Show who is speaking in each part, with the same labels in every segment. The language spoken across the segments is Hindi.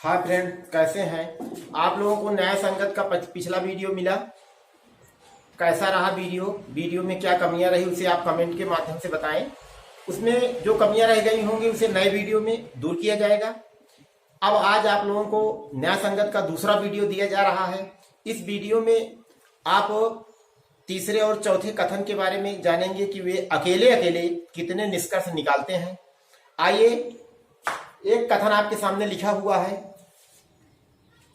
Speaker 1: हाँ फ्रेंड, कैसे हैं आप लोगों को? न्याय संगत का पिछला वीडियो मिला, कैसा रहा वीडियो में क्या कमियां रही उसे आप कमेंट के माध्यम से बताएं। उसमें जो कमियां रह गई होंगी उसे नए वीडियो में दूर किया जाएगा। अब आज आप लोगों को न्याय संगत का दूसरा वीडियो दिया जा रहा है। इस वीडियो में आप तीसरे और चौथे कथन के बारे में जानेंगे कि वे अकेले अकेले कितने निष्कर्ष निकालते हैं। आइए, एक कथन आपके सामने लिखा हुआ है,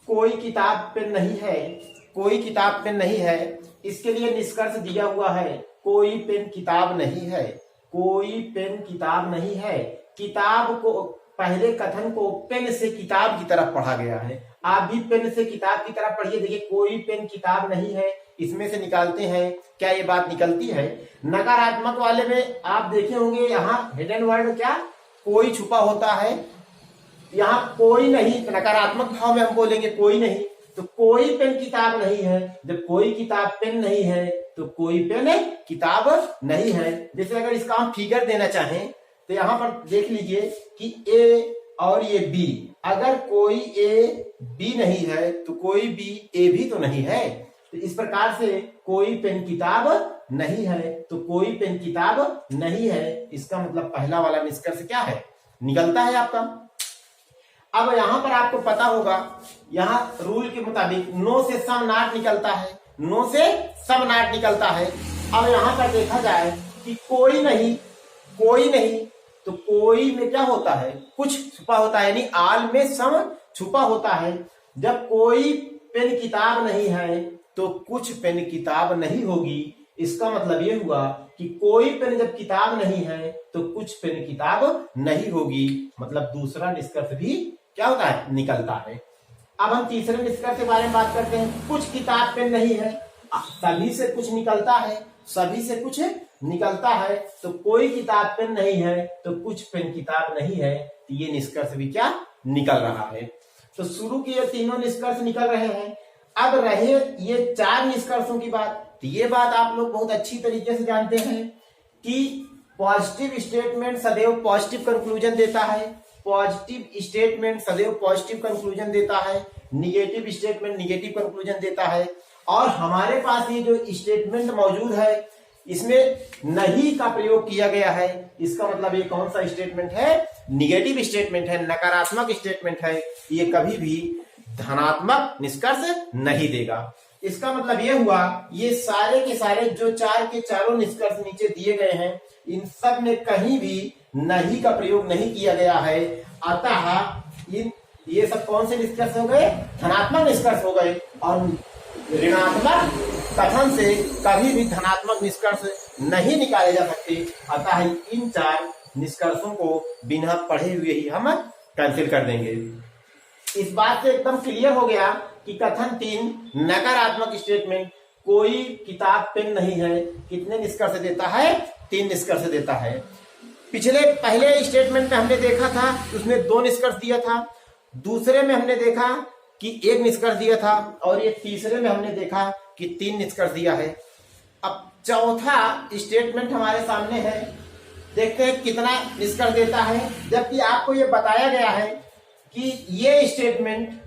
Speaker 1: कोई किताब पेन नहीं है, कोई किताब पेन नहीं है। इसके लिए निष्कर्ष दिया हुआ है, कोई पेन किताब नहीं है, कोई पेन किताब नहीं है। किताब को, पहले कथन को पेन से किताब की तरफ पढ़ा गया है। आप भी पेन से किताब की तरफ पढ़िए। देखिए, कोई पेन किताब नहीं है, इसमें से निकालते हैं। क्या ये बात निकलती है? नकारात्मक वाले में आप देखे होंगे, यहाँ हिडन वर्ड क्या, कोई छुपा होता है। यहाँ कोई नहीं, नकारात्मक भाव में हम बोलेंगे कोई नहीं, तो कोई पेन किताब नहीं है। जब कोई किताब पेन नहीं है तो कोई पेन किताब नहीं है। जैसे अगर इसका हम फिगर देना चाहें तो यहाँ पर देख लीजिए कि ए और ये बी, अगर कोई ए बी नहीं है तो कोई बी ए भी तो नहीं है। तो इस प्रकार से कोई पेन किताब नहीं है तो कोई पेन किताब नहीं है। इसका मतलब पहला वाला निष्कर्ष क्या है, निकलता है आपका। अब यहाँ पर आपको पता होगा, यहाँ रूल के मुताबिक नो से सम नाट निकलता है, नो से सम नाट निकलता है। अब यहाँ पर देखा जाए कि कोई नहीं, कोई नहीं, तो कोई में क्या होता है, कुछ छुपा होता है, यानी आल में सम छुपा होता है। जब कोई पेन किताब नहीं है तो कुछ पेन किताब नहीं होगी। इसका मतलब ये हुआ कि कोई पेन जब किताब नहीं है तो कुछ पेन किताब नहीं होगी। मतलब दूसरा निष्कर्ष भी क्या होता है, निकलता है। अब हम तीसरे निष्कर्ष के बारे में बात करते हैं। कुछ किताब पेन नहीं है, सभी से कुछ निकलता है, सभी से कुछ निकलता है। तो कोई किताब पेन नहीं है तो कुछ पेन किताब नहीं है, तो ये निष्कर्ष भी क्या निकल रहा है। तो शुरू के ये तीनों निष्कर्ष निकल रहे हैं। अब रहे ये चार निष्कर्षों की बात। तो ये बात आप लोग बहुत अच्छी तरीके से जानते हैं कि पॉजिटिव स्टेटमेंट सदैव पॉजिटिव कंक्लूजन देता है, पॉजिटिव स्टेटमेंट सदैव पॉजिटिव कंक्लूजन देता है, निगेटिव स्टेटमेंट निगेटिव कंक्लूजन देता है। और हमारे पास ये जो स्टेटमेंट मौजूद है इसमें नहीं का प्रयोग किया गया है। इसका मतलब ये कौन सा स्टेटमेंट है, निगेटिव स्टेटमेंट है, नकारात्मक स्टेटमेंट है। ये कभी भी धनात्मक निष्कर्ष नहीं देगा। इसका मतलब ये हुआ, ये सारे के सारे जो चार के चारों निष्कर्ष नीचे दिए गए हैं, इन सब में कहीं भी नहीं का प्रयोग नहीं किया गया है। अतः ये सब कौन से निष्कर्ष हो गए, धनात्मक निष्कर्ष हो गए। और ऋणात्मक कथन से कभी भी धनात्मक निष्कर्ष नहीं निकाले जा सकते। अतः इन चार निष्कर्षों को बिना पढ़े हुए ही हम कैंसिल कर देंगे। इस बात से एकदम क्लियर हो गया कि कथन 3 नकारात्मक स्टेटमेंट, कोई किताब पेन नहीं है, कितने निष्कर्ष देता है, 3 निष्कर्ष देता है। पहले स्टेटमेंट में हमने देखा था उसमें 2 निष्कर्ष दिया था, दूसरे में हमने देखा कि 1 निष्कर्ष दिया था, और ये तीसरे में हमने देखा कि 3 निष्कर्ष दिया है। अब चौथा स्टेटमेंट हमारे सामने है, देखते हैं कितना निष्कर्ष देता है। जबकि आपको ये बताया गया है कि ये स्टेटमेंट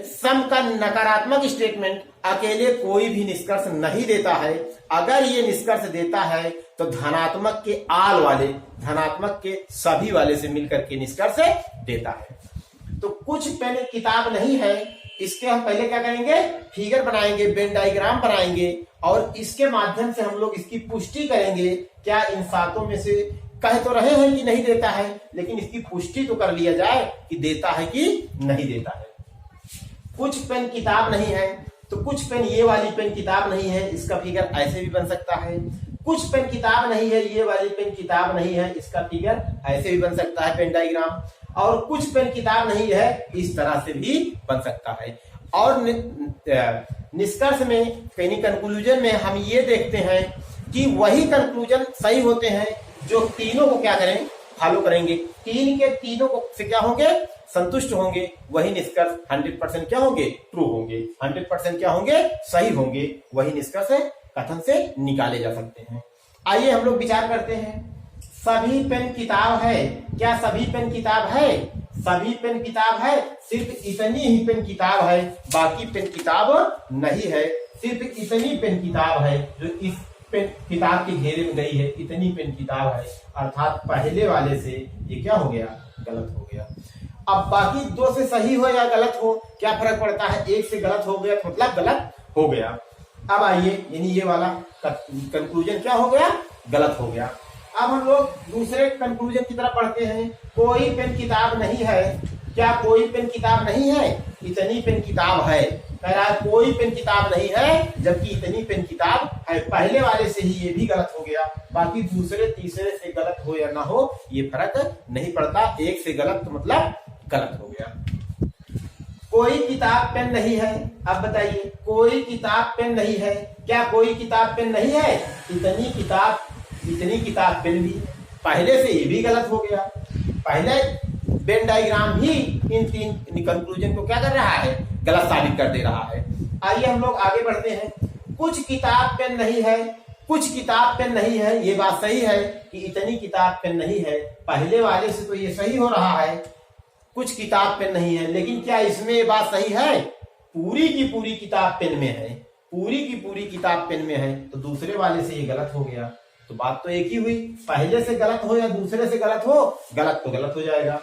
Speaker 1: सम का नकारात्मक स्टेटमेंट अकेले कोई भी निष्कर्ष नहीं देता है। अगर ये निष्कर्ष देता है तो धनात्मक के आल वाले, धनात्मक के सभी वाले से मिलकर के निष्कर्ष देता है। तो कुछ पेन किताब नहीं है, इसके हम पहले क्या करेंगे, फिगर बनाएंगे, वेन डायग्राम बनाएंगे, और इसके माध्यम से हम लोग इसकी पुष्टि करेंगे। क्या इन सातों में से कह तो रहे हैं कि नहीं देता है, लेकिन इसकी पुष्टि तो कर लिया जाए कि देता है कि नहीं देता है। कुछ पेन किताब नहीं है, तो कुछ पेन, ये वाली पेन किताब नहीं है, इसका फिगर ऐसे भी बन सकता है। कुछ पेन किताब नहीं है, ये वाली पेन किताब नहीं है, इसका फिगर ऐसे भी बन सकता है, पेन डायग्राम। और कुछ पेन किताब नहीं है, इस तरह से भी बन सकता है। और निष्कर्ष में, यानी कंक्लूजन में हम ये देखते हैं कि वही कंक्लूजन सही होते हैं जो तीनों को क्या करें, फॉलो करेंगे। 3 के तीनों को से क्या होंगे, संतुष्ट होंगे। वही निष्कर्ष 100% क्या होंगे, ट्रू होंगे, 100% क्या होंगे, सही होंगे। वही निष्कर्ष कथन से निकाले जा सकते हैं। आइए हम लोग विचार करते हैं, सभी पेन किताब है, क्या सभी पेन किताब है? सभी पेन किताब है, सिर्फ इतनी ही पेन किताब है, बाकी पेन किताब नहीं है। सिर्फ इतनी पेन किताब है जो इस पेन किताब के घेरे में गई है, इतनी पेन किताब है। अर्थात पहले वाले से ये क्या हो गया, गलत हो गया। अब बाकी दो से सही हो या गलत हो क्या फर्क पड़ता है, एक से गलत हो गया तो मतलब गलत हो गया। अब आइए, यानी ये वाला कंक्लूजन क्या हो गया, गलत हो गया। अब हम लोग दूसरे कंक्लूजन की तरफ पढ़ते हैं। कोई पेन किताब नहीं है, क्या कोई पेन किताब नहीं है, इतनी पेन किताब है। कह रहा है कोई पेन किताब नहीं है जबकि इतनी पेन किताब है। पहले वाले से ही ये भी गलत हो गया, बाकी दूसरे तीसरे से गलत हो या ना हो ये फर्क नहीं पड़ता, एक से गलत तो मतलब गलत हो गया। कोई किताब पेन नहीं है, अब बताइए कोई किताब पेन नहीं है, क्या कोई किताब पेन नहीं है, इतनी किताब पेन भी। पहले से ये भी गलत हो गया, पहले वेन डायग्राम ही इन तीन कंक्लूजन को क्या कर रहा है, गलत साबित कर दे रहा है। आइए हम लोग आगे बढ़ते हैं। कुछ किताब पेन नहीं है, कुछ किताब पेन नहीं है, ये बात सही है कि इतनी किताब पेन नहीं है। पहले वाले से तो ये सही हो रहा है, कुछ किताब पेन नहीं है, लेकिन क्या इसमें ये बात सही है, पूरी की पूरी किताब पेन में है, पूरी की पूरी किताब पेन में है, तो दूसरे वाले से ये गलत हो गया। तो बात तो एक ही हुई, पहले से गलत हो या दूसरे से गलत हो, गलत तो गलत हो जाएगा।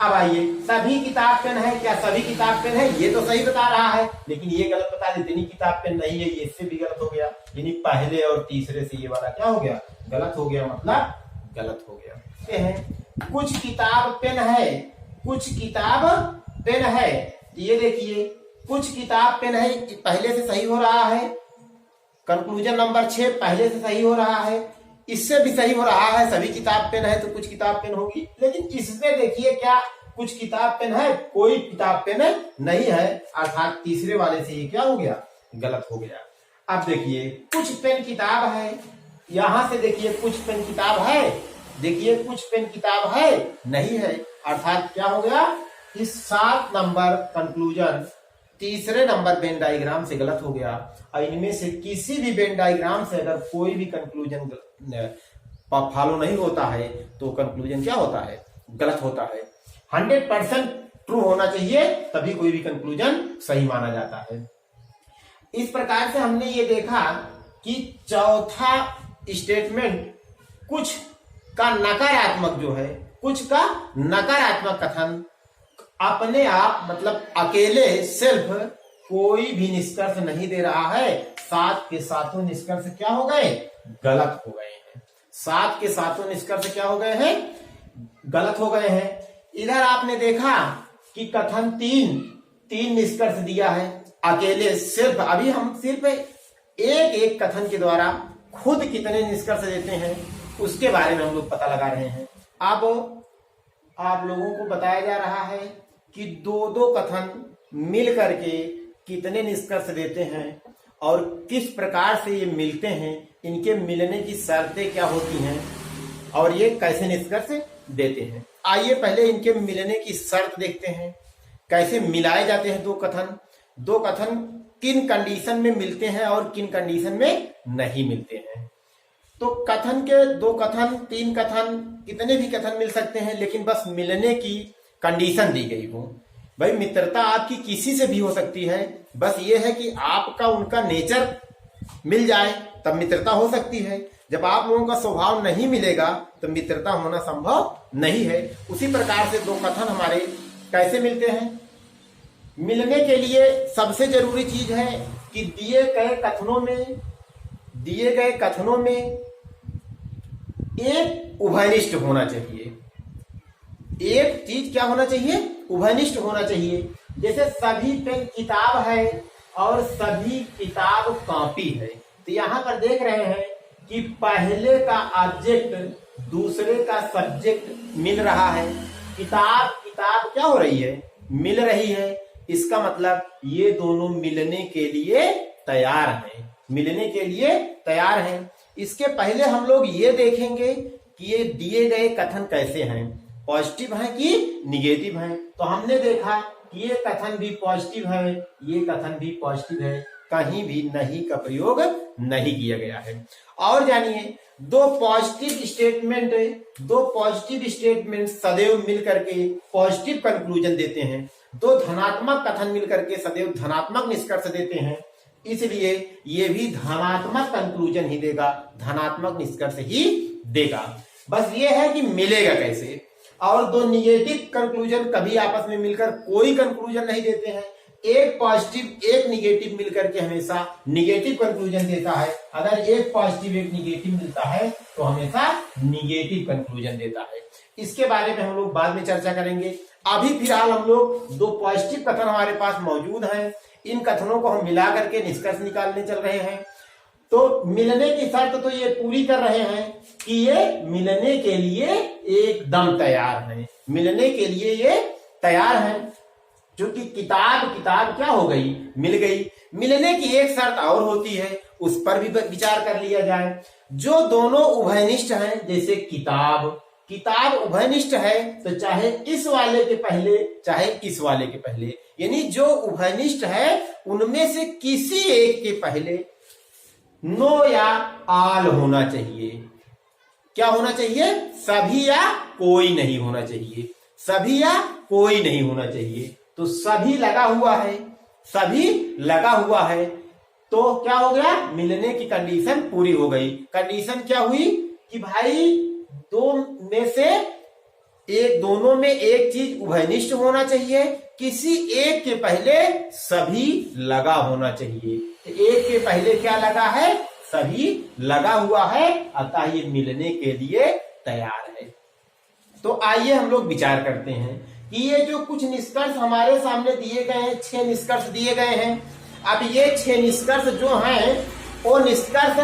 Speaker 1: अब आइए, सभी किताब पेन है, क्या सभी किताब पेन है, ये तो सही बता रहा है, लेकिन ये गलत बता दे, इतनी किताब पेन नहीं है, ये इससे भी गलत हो गया। यानी पहले और तीसरे से ये वाला क्या हो गया, गलत हो गया, मतलब गलत हो गया। कुछ किताब पेन है, कुछ किताब पेन है, ये देखिए कुछ किताब पेन है, पहले से सही हो रहा है। कंक्लूजन नंबर 6 पहले से सही हो रहा है, इससे भी सही हो रहा है, सभी किताब पेन है तो कुछ किताब पेन होगी। लेकिन इसमें देखिए क्या कुछ किताब पेन है, कोई किताब पेन नहीं है, अर्थात तीसरे वाले से ये क्या हो गया, गलत हो गया। अब देखिए कुछ पेन किताब है, यहां से देखिए कुछ पेन किताब है, देखिए कुछ पेन किताब है नहीं है, अर्थात क्या हो गया, इस 7 नंबर कंक्लूजन तीसरे नंबर वेन डायग्राम से गलत हो गया। और इनमें से किसी भी वेन डायग्राम से अगर कोई भी कंक्लूजन फॉलो नहीं होता है तो कंक्लूजन क्या होता है, गलत होता है। 100% ट्रू होना चाहिए, तभी कोई भी कंक्लूजन सही माना जाता है। इस प्रकार से हमने ये देखा कि चौथा स्टेटमेंट कुछ का नकारात्मक जो है, कुछ का नकारात्मक कथन अपने आप मतलब अकेले सेल्फ कोई भी निष्कर्ष नहीं दे रहा है, सात के सातों निष्कर्ष क्या हो गए, गलत हो गए हैं। 7 के सातों निष्कर्ष क्या हो गए हैं, गलत हो गए हैं। इधर आपने देखा कि कथन तीन निष्कर्ष दिया है अकेले सिर्फ। अभी हम सिर्फ एक एक कथन के द्वारा खुद कितने निष्कर्ष देते हैं उसके बारे में हम लोग पता लगा रहे हैं। अब आप लोगों को बताया जा रहा है कि दो कथन मिल करके कितने निष्कर्ष देते हैं और किस प्रकार से ये मिलते हैं, इनके मिलने की शर्तें क्या होती हैं और ये कैसे निष्कर्ष देते हैं। आइए पहले इनके मिलने की शर्त देखते हैं, कैसे मिलाए जाते हैं दो कथन किन कंडीशन में मिलते हैं और किन कंडीशन में नहीं मिलते हैं। तो कथन के 2 कथन 3 कथन कितने भी कथन मिल सकते हैं, लेकिन बस मिलने की कंडीशन दी गई हो। भाई मित्रता आपकी किसी से भी हो सकती है, बस ये है कि आपका उनका नेचर मिल जाए तब मित्रता हो सकती है। जब आप लोगों का स्वभाव नहीं मिलेगा तो मित्रता होना संभव नहीं है। उसी प्रकार से 2 कथन हमारे कैसे मिलते हैं। मिलने के लिए सबसे जरूरी चीज है कि दिए गए कथनों में एक उभयनिष्ठ होना चाहिए। एक चीज क्या होना चाहिए, उभयनिष्ठ होना चाहिए। जैसे सभी पेन किताब है और सभी किताब कॉपी है, तो यहाँ पर देख रहे हैं कि पहले का ऑब्जेक्ट दूसरे का सब्जेक्ट मिल रहा है। किताब क्या हो रही है, मिल रही है। इसका मतलब ये दोनों मिलने के लिए तैयार हैं। इसके पहले हम लोग ये देखेंगे कि ये दिए गए कथन कैसे हैं, पॉजिटिव हैं कि निगेटिव हैं। तो हमने देखा कि ये कथन भी पॉजिटिव है, ये कथन भी पॉजिटिव है, कहीं भी नहीं का प्रयोग नहीं किया गया है। और जानिए, दो पॉजिटिव स्टेटमेंट सदैव मिलकर के पॉजिटिव कंक्लूजन देते हैं, दो धनात्मक कथन मिलकर के सदैव धनात्मक निष्कर्ष देते हैं, इसलिए ये भी धनात्मक कंक्लूजन ही देगा, धनात्मक निष्कर्ष ही देगा। बस ये है कि मिलेगा कैसे। और दो निगेटिव कंक्लूजन कभी आपस में मिलकर कोई कंक्लूजन नहीं देते हैं, एक पॉजिटिव एक निगेटिव मिलकर के हमेशा निगेटिव कंक्लूजन देता है। अगर एक पॉजिटिव एक निगेटिव मिलता है तो हमेशा निगेटिव कंक्लूजन देता है। इसके बारे में हम लोग बाद में चर्चा करेंगे। अभी फिलहाल हम लोग दो पॉजिटिव कथन हमारे पास मौजूद हैं, इन कथनों को हम मिला करके निष्कर्ष निकालने चल रहे हैं। तो मिलने की शर्त तो ये पूरी कर रहे हैं कि ये मिलने के लिए एकदम तैयार है, मिलने के लिए ये तैयार है। क्योंकि किताब क्या हो गई, मिल गई। मिलने की एक शर्त और होती है, उस पर भी विचार कर लिया जाए। जो दोनों उभयनिष्ठ हैं, जैसे किताब उभयनिष्ठ है तो चाहे इस वाले के पहले चाहे इस वाले के पहले, यानी जो उभयनिष्ठ है उनमें से किसी एक के पहले नो या आल होना चाहिए। क्या होना चाहिए? सभी या कोई नहीं होना चाहिए, सभी या कोई नहीं होना चाहिए। तो सभी लगा हुआ है तो क्या हो गया, मिलने की कंडीशन पूरी हो गई। कंडीशन क्या हुई कि भाई दो में से एक, दोनों में एक चीज उभयनिष्ठ होना चाहिए, किसी एक के पहले सभी लगा होना चाहिए। एक के पहले क्या लगा है, सभी लगा हुआ है, अतः ये मिलने के लिए तैयार है। तो आइए हम लोग विचार करते हैं कि ये जो कुछ निष्कर्ष हमारे सामने दिए गए हैं, 6 निष्कर्ष दिए गए हैं। अब ये 6 निष्कर्ष जो हैं, वो निष्कर्ष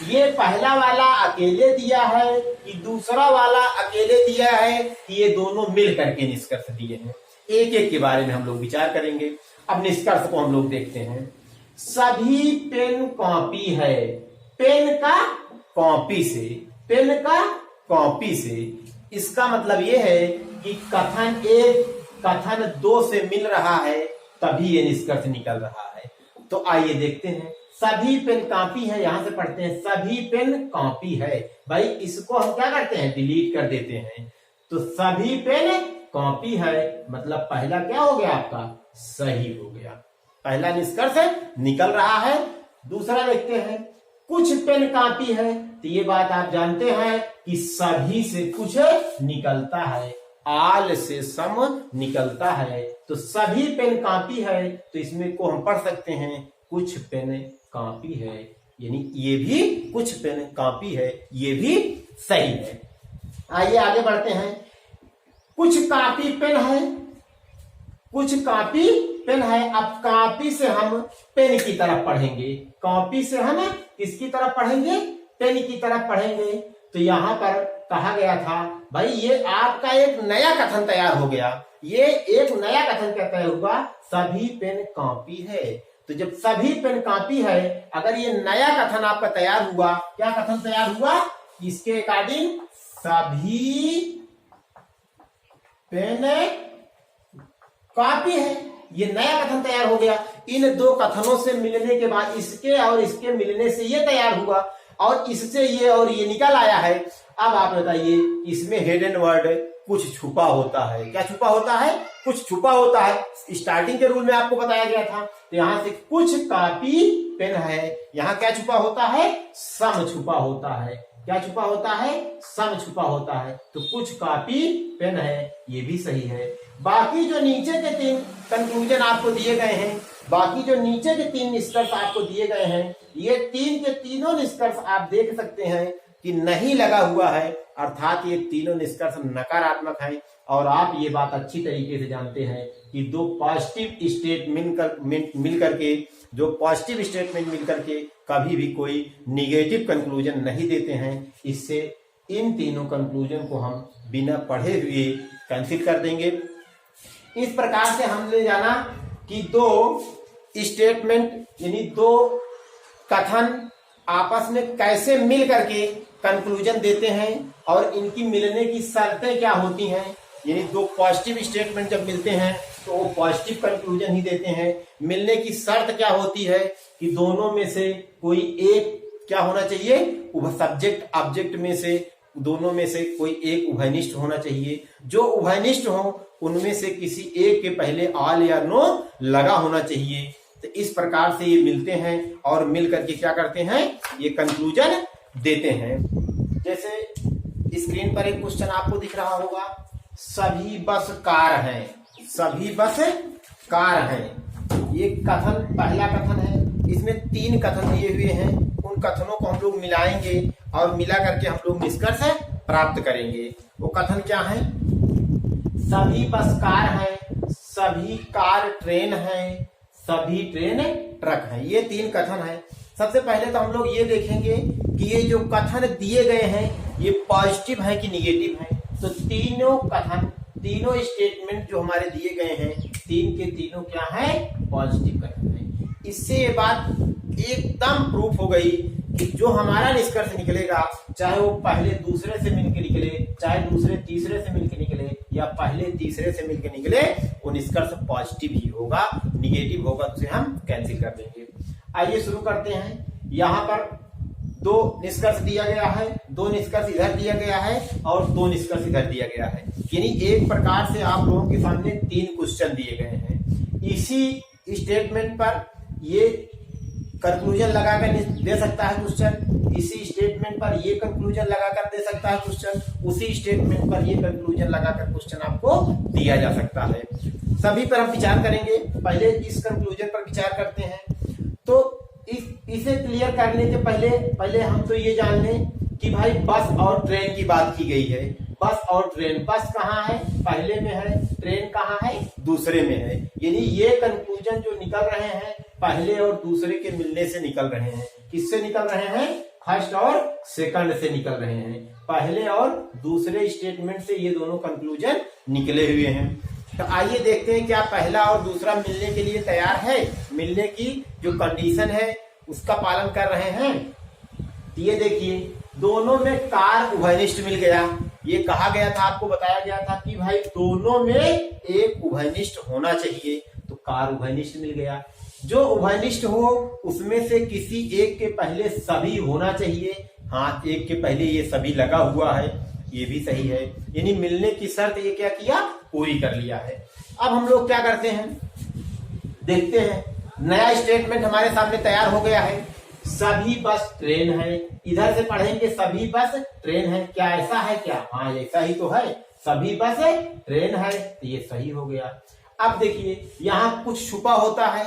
Speaker 1: ये पहला वाला अकेले दिया है कि दूसरा वाला अकेले दिया है कि ये दोनों मिल करके निष्कर्ष दिए हैं, एक एक के बारे में हम लोग विचार करेंगे। अब निष्कर्ष को हम लोग देखते हैं। सभी पेन कॉपी है, पेन का कॉपी से, इसका मतलब ये है कि कथन 1 कथन 2 से मिल रहा है, तभी ये निष्कर्ष निकल रहा है। तो आइए देखते हैं। सभी पेन कॉपी है, यहां से पढ़ते हैं, सभी पेन कॉपी है। भाई इसको हम क्या करते हैं, डिलीट कर देते हैं। तो सभी पेन कॉपी है, मतलब पहला क्या हो गया आपका, सही हो गया, पहला निष्कर्ष निकल रहा है। दूसरा देखते हैं, कुछ पेन कॉपी है, तो ये बात आप जानते हैं कि सभी से कुछ निकलता है, आल से सम निकलता है। तो सभी पेन कॉपी है, तो इसमें को हम पढ़ सकते हैं कुछ पेन कॉपी है, यानी ये भी कुछ पेन कॉपी है, ये भी सही है। आइए आगे बढ़ते हैं। कुछ कॉपी पेन है, कुछ कॉपी पेन है। अब कॉपी से हम पेन की तरफ पढ़ेंगे, कॉपी से हम किसकी तरफ पढ़ेंगे, पेन की तरफ पढ़ेंगे। तो यहां पर कहा गया था भाई ये आपका एक नया कथन तैयार हो गया, ये एक नया कथन क्या तैयार हुआ, सभी पेन कॉपी है। तो जब सभी पेन कॉपी है, अगर ये नया कथन आपका तैयार हुआ, क्या कथन तैयार हुआ, इसके अकॉर्डिंग सभी पेन कॉपी है, ये नया कथन तैयार हो गया। इन दो कथनों से मिलने के बाद इसके और इसके मिलने से ये तैयार हुआ, और इससे ये और ये निकल आया है। अब आप बताइए, इसमें हिडन वर्ड कुछ छुपा होता है, क्या छुपा होता है, कुछ छुपा होता है। स्टार्टिंग के रूल में आपको बताया गया था। तो यहाँ से कुछ कॉपी पेन है, यहाँ क्या छुपा होता है, सम छुपा होता है। क्या छुपा होता है, सम छुपा होता है। तो कुछ कॉपी पेन है, ये भी सही है। बाकी जो नीचे के 3 कंक्लूजन आपको दिए गए हैं, बाकी जो नीचे के 3 निष्कर्ष आपको दिए गए हैं, ये 3 के तीनों निष्कर्ष आप देख सकते हैं कि नहीं लगा हुआ है, अर्थात ये तीनों निष्कर्ष नकारात्मक है। और आप ये बात अच्छी तरीके से जानते हैं कि दो पॉजिटिव स्टेटमेंट मिलकर के, जो पॉजिटिव स्टेटमेंट मिलकर के कभी भी कोई निगेटिव कंक्लूजन नहीं देते हैं। इससे इन तीनों कंक्लूजन को हम बिना पढ़े हुए कैंसिल कर देंगे। इस प्रकार से हमने जाना कि दो स्टेटमेंट यानी दो कथन आपस में कैसे मिल करके कंक्लूजन देते हैं और इनकी मिलने की शर्तें क्या होती हैं, यानी दो पॉजिटिव स्टेटमेंट जब मिलते हैं तो वो पॉजिटिव कंक्लूजन ही देते हैं। मिलने की शर्त क्या होती है कि दोनों में से कोई एक क्या होना चाहिए, सब्जेक्ट ऑब्जेक्ट में से दोनों में से कोई एक उभयनिष्ठ होना चाहिए। जो उभयनिष्ठ हो उनमें से किसी एक के पहले ऑल या नो लगा होना चाहिए। तो इस प्रकार से ये मिलते हैं और मिल करके क्या करते हैं, ये कंक्लूजन देते हैं। जैसे स्क्रीन पर एक क्वेश्चन आपको दिख रहा होगा, सभी बस कार हैं, सभी बस कार हैं। ये कथन पहला कथन है, इसमें 3 कथन दिए हुए हैं। उन कथनों को हम लोग मिलाएंगे और मिला करके हम लोग निष्कर्ष प्राप्त करेंगे। वो कथन क्या है, सभी बस कार हैं, सभी कार ट्रेन हैं, सभी ट्रेन ट्रक हैं। ये 3 कथन है। सबसे पहले तो हम लोग ये देखेंगे कि ये जो कथन दिए गए हैं ये पॉजिटिव है कि निगेटिव है। तो तीनों कथन, तीनों स्टेटमेंट जो हमारे दिए गए हैं, 3 के तीनों क्या है, पॉजिटिव कथन है। इससे ये बात एकदम प्रूफ हो गई कि जो हमारा निष्कर्ष निकलेगा, चाहे वो पहले दूसरे से मिलकर निकले, चाहे दूसरे तीसरे से मिलकर निकले या पहले तीसरे से मिलकर निकले, वो निष्कर्ष पॉजिटिव ही होगा। निगेटिव होगा तो उसे हम कैंसिल कर देंगे। आइए शुरू करते हैं। यहाँ पर 2 निष्कर्ष दिया गया है, 2 निष्कर्ष इधर दिया गया है और 2 निष्कर्ष इधर दिया गया है। यानी एक प्रकार से आप लोगों के सामने 3 क्वेश्चन दिए गए हैं। इसी स्टेटमेंट पर ये कंक्लूजन लगाकर दे सकता है क्वेश्चन, इसी स्टेटमेंट पर ये कंक्लूजन लगाकर दे सकता है क्वेश्चन, उसी स्टेटमेंट पर ये कंक्लूजन लगाकर क्वेश्चन आपको दिया जा सकता है। सभी पर हम विचार करेंगे। पहले इस कंक्लूजन पर विचार करते हैं। तो इसे क्लियर करने के पहले हम तो ये जान लें कि भाई बस और ट्रेन की बात की गई है। बस और ट्रेन, बस कहाँ है, पहले में है, ट्रेन कहाँ है, दूसरे में है। यानी ये कंक्लूजन जो निकल रहे हैं पहले और दूसरे के मिलने से निकल रहे हैं। किससे निकल रहे हैं, फर्स्ट और सेकंड से निकल रहे हैं। पहले और दूसरे स्टेटमेंट से ये दोनों कंक्लूजन निकले हुए हैं। तो आइए देखते हैं क्या पहला और दूसरा मिलने के लिए तैयार है, मिलने की जो कंडीशन है उसका पालन कर रहे हैं। ये देखिए, दोनों में कार उभयनिष्ठ मिल गया। ये कहा गया था, आपको बताया गया था कि भाई दोनों में एक उभयनिष्ठ होना चाहिए, तो कार उभयनिष्ठ मिल गया। जो उभयनिष्ठ हो उसमें से किसी एक के पहले सभी होना चाहिए। हाँ, एक के पहले ये सभी लगा हुआ है, ये भी सही है। यानी मिलने की शर्त ये क्या किया, पूरी कर लिया है। अब हम लोग क्या करते हैं, देखते हैं। नया स्टेटमेंट हमारे सामने तैयार हो गया है, सभी बस ट्रेन है। इधर से पढ़ेंगे सभी बस ट्रेन है। क्या ऐसा है क्या, हाँ ऐसा ही तो है, सभी बस ट्रेन है, तो ये सही हो गया। अब देखिए, यहाँ कुछ छुपा होता है,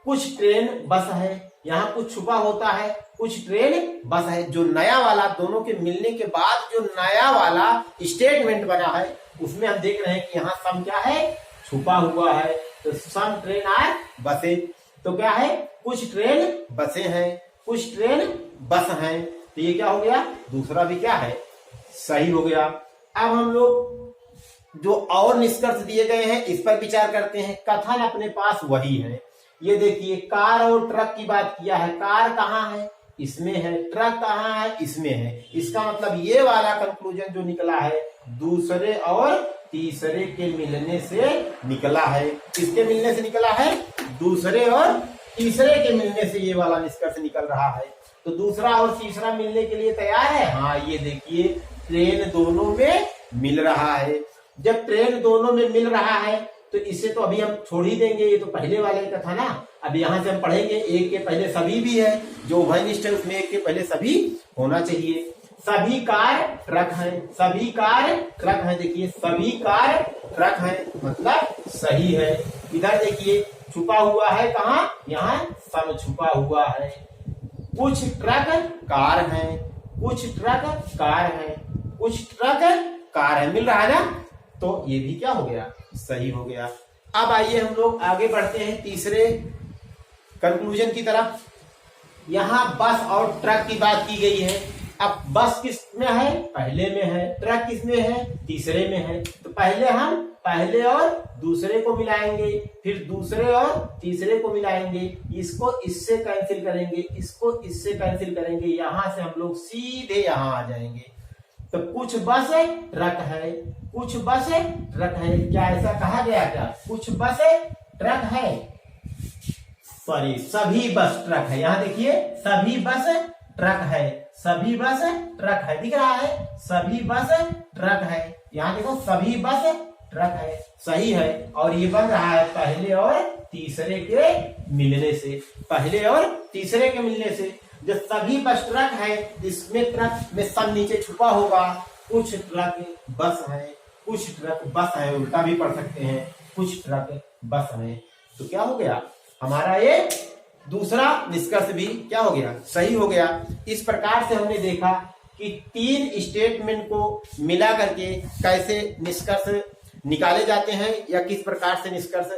Speaker 1: कुछ ट्रेन बस है, यहाँ कुछ छुपा होता है, कुछ ट्रेन बस है। जो नया वाला, दोनों के मिलने के बाद जो नया वाला स्टेटमेंट बना है उसमें हम देख रहे हैं कि यहाँ सम क्या है, छुपा हुआ है। तो सम ट्रेन आर बसें, तो क्या है, कुछ ट्रेन बसें हैं, कुछ ट्रेन बस हैं। तो ये क्या हो गया, दूसरा भी क्या है, सही हो गया। अब हम लोग जो और निष्कर्ष दिए गए हैं इस पर विचार करते हैं। कथन अपने पास वही है। ये देखिए, कार और ट्रक की बात किया है। कार कहाँ है, इसमें है, ट्रक कहाँ है, इसमें है। इसका मतलब ये वाला कंक्लूजन जो निकला है दूसरे और तीसरे के मिलने से निकला है। किसके मिलने से निकला है, दूसरे और तीसरे के मिलने से ये वाला निष्कर्ष निकल रहा है। तो दूसरा और तीसरा मिलने के लिए तैयार है। हाँ, ये देखिए, ट्रेन दोनों में मिल रहा है। जब ट्रेन दोनों में मिल रहा है तो इसे तो अभी हम छोड़ ही देंगे, ये तो पहले वाले का था ना। अब यहाँ से हम पढ़ेंगे, एक के पहले सभी भी है, जो उभयनिष्ठ है उसमें एक के पहले सभी होना चाहिए। सभी कार ट्रक हैं, सभी कार ट्रक हैं। देखिए, सभी कार ट्रक हैं, मतलब सही है। इधर देखिए, छुपा हुआ है कहाँ, यहाँ सम छुपा हुआ है। कुछ ट्रक कार हैं, कुछ ट्रक कार हैं, कुछ ट्रक कार है, मिल रहा है ना। तो ये भी क्या हो गया, सही हो गया। अब आइए हम लोग आगे बढ़ते हैं तीसरे कंक्लूजन की तरफ। यहाँ बस और ट्रक की बात की गई है। अब बस किस में है, पहले में है, ट्रक किस में है, तीसरे में है। तो पहले हम पहले और दूसरे को मिलाएंगे, फिर दूसरे और तीसरे को मिलाएंगे। इसको इससे कैंसिल करेंगे, इसको इससे कैंसिल करेंगे, यहां से हम लोग सीधे यहां आ जाएंगे। तो कुछ बस ट्रक है, कुछ बस ट्रक है। क्या ऐसा कहा गया क्या? कुछ बस ट्रक है, सॉरी सभी बस ट्रक है। यहां देखिए सभी बस ट्रक है, सभी बस ट्रक है, दिख रहा है सभी बस ट्रक है। यहां देखो सभी बस ट्रक है, सही है। और ये बन रहा है पहले और तीसरे के मिलने से, पहले और तीसरे के मिलने से। जो सभी बस ट्रक है, इसमें ट्रक में सब नीचे छुपा होगा। कुछ ट्रक बस है, कुछ ट्रक बस है, उल्टा भी पढ़ सकते हैं, कुछ ट्रक बस है। तो क्या हो गया हमारा ये दूसरा निष्कर्ष भी क्या हो गया? सही हो गया। इस प्रकार से हमने देखा कि 3 स्टेटमेंट को मिला करके कैसे निष्कर्ष निकाले जाते हैं या किस प्रकार से निष्कर्ष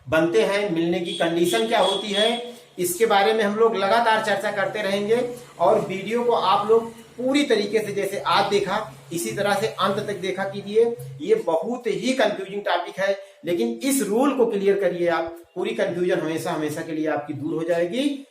Speaker 1: बनते हैं, मिलने की कंडीशन क्या होती है, इसके बारे में हम लोग लगातार चर्चा करते रहेंगे। और वीडियो को आप लोग पूरी तरीके से जैसे आज देखा इसी तरह से अंत तक देखा कीजिए। ये बहुत ही कंफ्यूजिंग टॉपिक है, लेकिन इस रूल को क्लियर करिए आप, पूरी कंफ्यूजन हमेशा हमेशा के लिए आपकी दूर हो जाएगी।